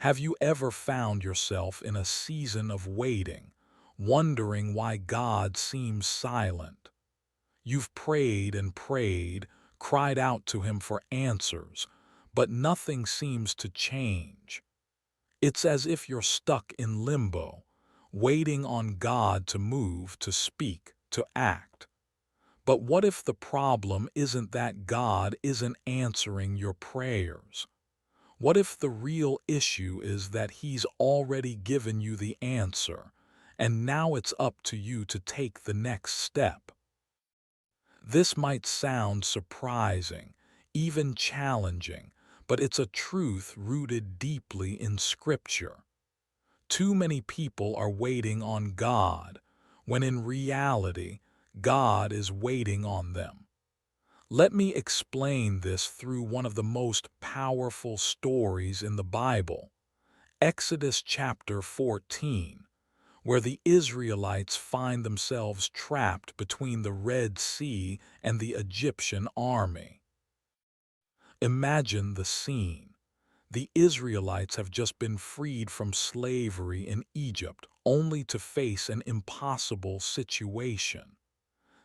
Have you ever found yourself in a season of waiting, wondering why God seems silent? You've prayed and prayed, cried out to Him for answers, but nothing seems to change. It's as if you're stuck in limbo, waiting on God to move, to speak, to act. But what if the problem isn't that God isn't answering your prayers? What if the real issue is that He's already given you the answer, and now it's up to you to take the next step? This might sound surprising, even challenging, but it's a truth rooted deeply in Scripture. Too many people are waiting on God, when in reality, God is waiting on them. Let me explain this through one of the most powerful stories in the Bible, Exodus chapter 14, where the Israelites find themselves trapped between the Red Sea and the Egyptian army. Imagine the scene. The Israelites have just been freed from slavery in Egypt, only to face an impossible situation.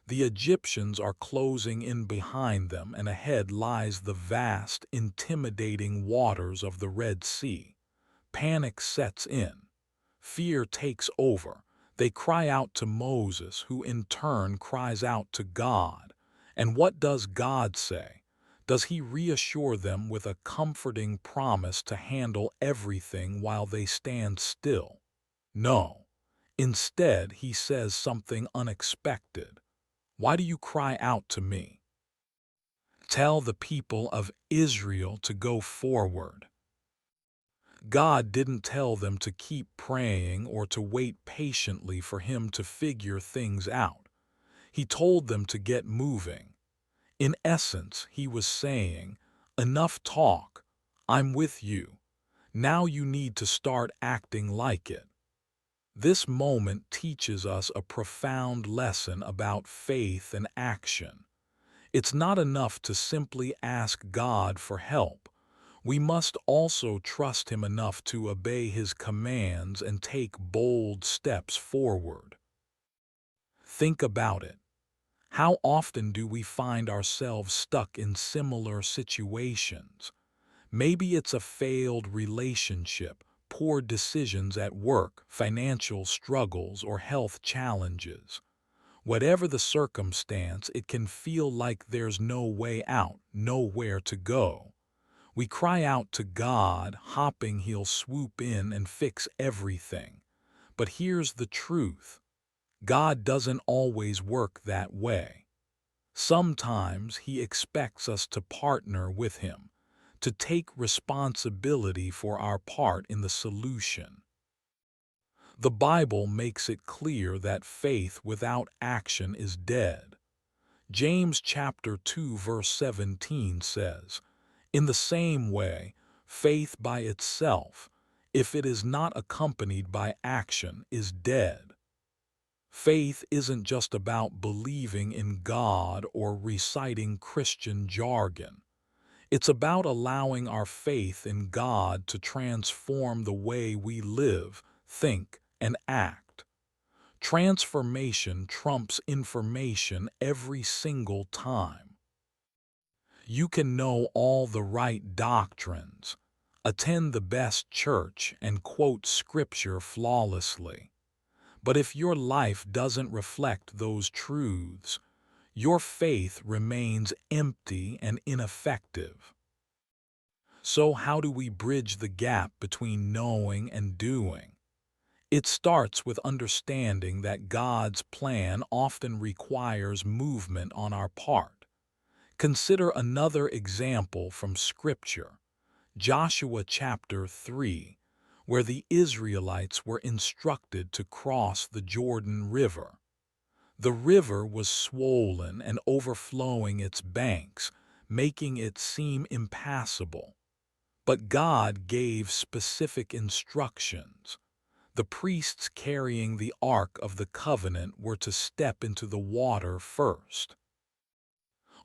The Egyptians are closing in behind them, and ahead lies the vast, intimidating waters of the Red Sea. Panic sets in. Fear takes over. They cry out to Moses, who in turn cries out to God. And what does God say? Does He reassure them with a comforting promise to handle everything while they stand still? No. Instead, He says something unexpected. Why do you cry out to me? Tell the people of Israel to go forward. God didn't tell them to keep praying or to wait patiently for Him to figure things out. He told them to get moving. In essence, He was saying, "Enough talk. I'm with you. Now you need to start acting like it." This moment teaches us a profound lesson about faith and action. It's not enough to simply ask God for help. We must also trust Him enough to obey His commands and take bold steps forward. Think about it. How often do we find ourselves stuck in similar situations? Maybe it's a failed relationship, poor decisions at work, financial struggles, or health challenges. Whatever the circumstance, it can feel like there's no way out, nowhere to go. We cry out to God, hoping He'll swoop in and fix everything. But here's the truth. God doesn't always work that way. Sometimes He expects us to partner with Him, to take responsibility for our part in the solution. The Bible makes it clear that faith without action is dead. James chapter 2 verse 17 says, "In the same way, faith by itself, if it is not accompanied by action, is dead." Faith isn't just about believing in God or reciting Christian jargon. It's about allowing our faith in God to transform the way we live, think, and act. Transformation trumps information every single time. You can know all the right doctrines, attend the best church, and quote Scripture flawlessly. But if your life doesn't reflect those truths, your faith remains empty and ineffective. So how do we bridge the gap between knowing and doing? It starts with understanding that God's plan often requires movement on our part. Consider another example from Scripture, Joshua chapter 3, where the Israelites were instructed to cross the Jordan River. The river was swollen and overflowing its banks, making it seem impassable. But God gave specific instructions. The priests carrying the Ark of the Covenant were to step into the water first.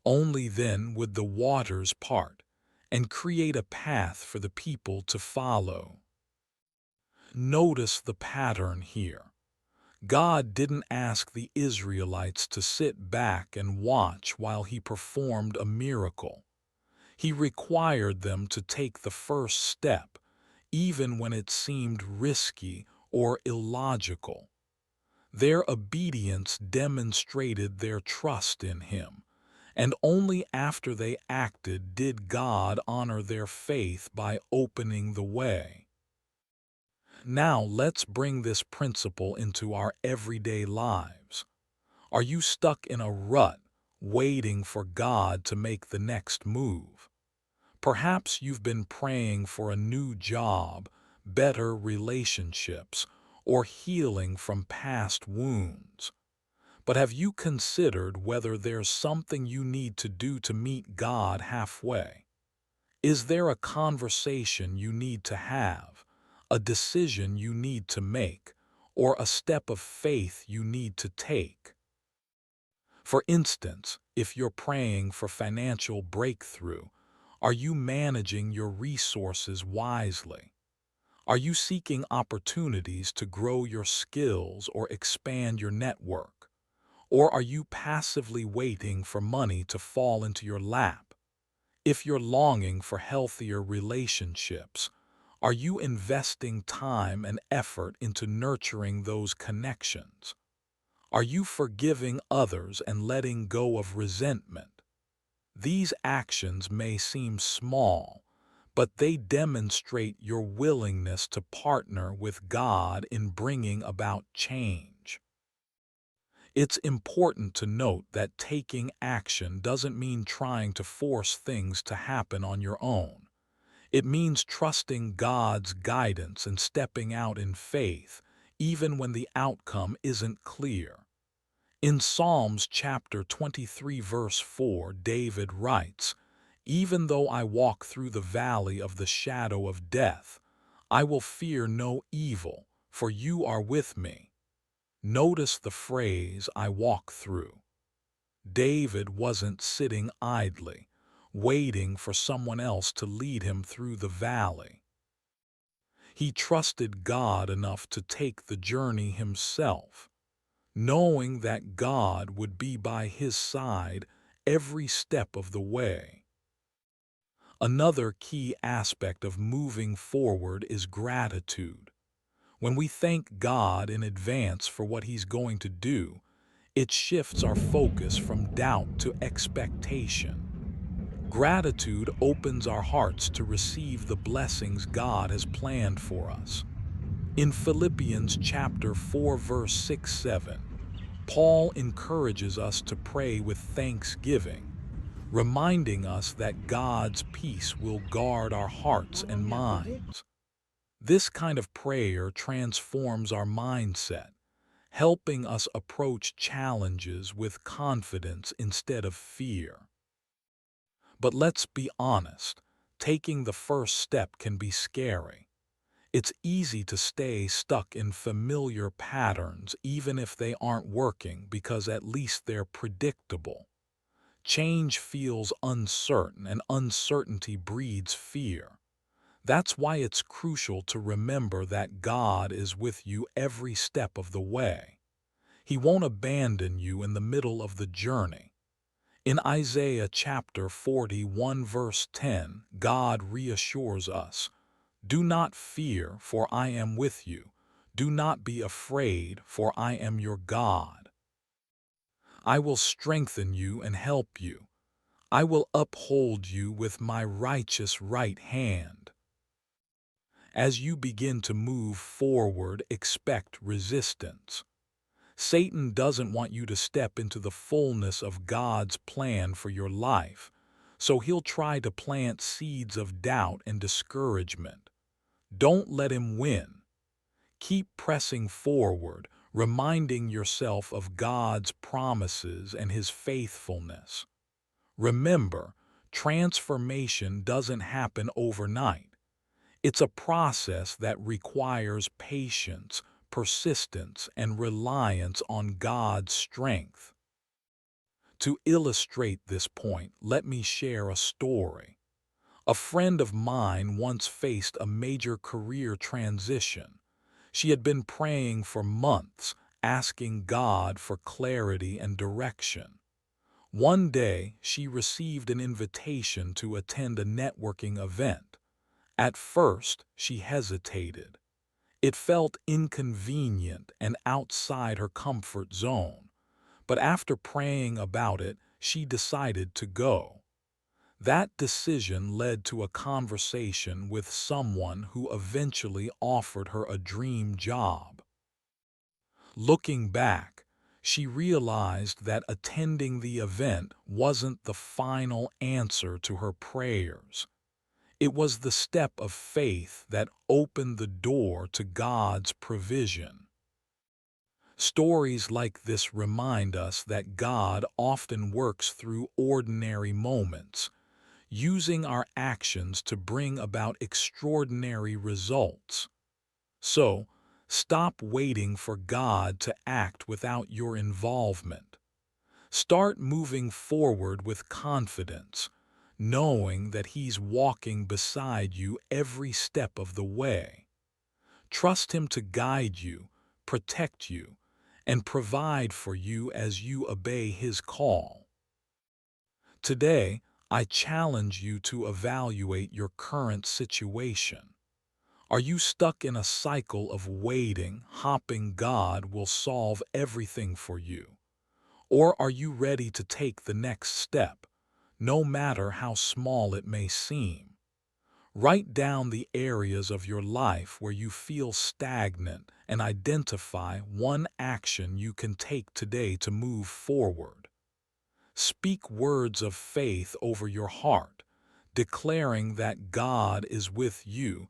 Only then would the waters part and create a path for the people to follow. Notice the pattern here. God didn't ask the Israelites to sit back and watch while he performed a miracle. He required them to take the first step, even when it seemed risky or illogical. Their obedience demonstrated their trust in him, and only after they acted did God honor their faith by opening the way. Now let's bring this principle into our everyday lives. Are you stuck in a rut, waiting for God to make the next move? Perhaps you've been praying for a new job, better relationships, or healing from past wounds. But have you considered whether there's something you need to do to meet God halfway? Is there a conversation you need to have, a decision you need to make, or a step of faith you need to take? For instance, if you're praying for financial breakthrough, are you managing your resources wisely? Are you seeking opportunities to grow your skills or expand your network? Or are you passively waiting for money to fall into your lap? If you're longing for healthier relationships, are you investing time and effort into nurturing those connections? Are you forgiving others and letting go of resentment? These actions may seem small, but they demonstrate your willingness to partner with God in bringing about change. It's important to note that taking action doesn't mean trying to force things to happen on your own. It means trusting God's guidance and stepping out in faith, even when the outcome isn't clear. In Psalms chapter 23 verse 4, David writes, "Even though I walk through the valley of the shadow of death, I will fear no evil, for you are with me." Notice the phrase, "I walk through." David wasn't sitting idly, waiting for someone else to lead him through the valley. He trusted God enough to take the journey himself, knowing that God would be by his side every step of the way. Another key aspect of moving forward is gratitude. When we thank God in advance for what he's going to do, it shifts our focus from doubt to expectation. Gratitude opens our hearts to receive the blessings God has planned for us. In Philippians chapter 4 verse 6-7, Paul encourages us to pray with thanksgiving, reminding us that God's peace will guard our hearts and minds. This kind of prayer transforms our mindset, helping us approach challenges with confidence instead of fear. But let's be honest, taking the first step can be scary. It's easy to stay stuck in familiar patterns even if they aren't working because at least they're predictable. Change feels uncertain, and uncertainty breeds fear. That's why it's crucial to remember that God is with you every step of the way. He won't abandon you in the middle of the journey. In Isaiah chapter 41 verse 10, God reassures us, "Do not fear, for I am with you. Do not be afraid, for I am your God. I will strengthen you and help you. I will uphold you with my righteous right hand." As you begin to move forward, expect resistance. Satan doesn't want you to step into the fullness of God's plan for your life, so he'll try to plant seeds of doubt and discouragement. Don't let him win. Keep pressing forward, reminding yourself of God's promises and his faithfulness. Remember, transformation doesn't happen overnight. It's a process that requires patience, persistence, and reliance on God's strength. To illustrate this point, let me share a story. A friend of mine once faced a major career transition, She had been praying for months, asking God for clarity and direction. One day, she received an invitation to attend a networking event. At first, she hesitated. It felt inconvenient and outside her comfort zone. But after praying about it, she decided to go. That decision led to a conversation with someone who eventually offered her a dream job. Looking back, she realized that attending the event wasn't the final answer to her prayers. It was the step of faith that opened the door to God's provision. Stories like this remind us that God often works through ordinary moments, using our actions to bring about extraordinary results. So, stop waiting for God to act without your involvement. Start moving forward with confidence, knowing that He's walking beside you every step of the way. Trust Him to guide you, protect you, and provide for you as you obey His call. Today, I challenge you to evaluate your current situation. Are you stuck in a cycle of waiting, hoping God will solve everything for you? Or are you ready to take the next step, no matter how small it may seem? Write down the areas of your life where you feel stagnant and identify one action you can take today to move forward. Speak words of faith over your heart, declaring that God is with you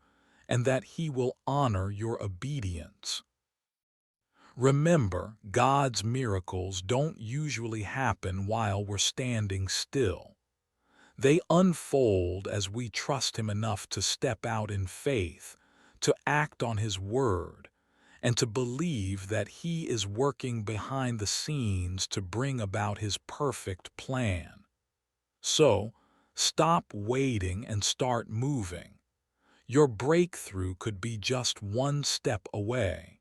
and that He will honor your obedience. Remember, God's miracles don't usually happen while we're standing still. They unfold as we trust Him enough to step out in faith, to act on His word, and to believe that He is working behind the scenes to bring about His perfect plan. So, stop waiting and start moving. Your breakthrough could be just one step away.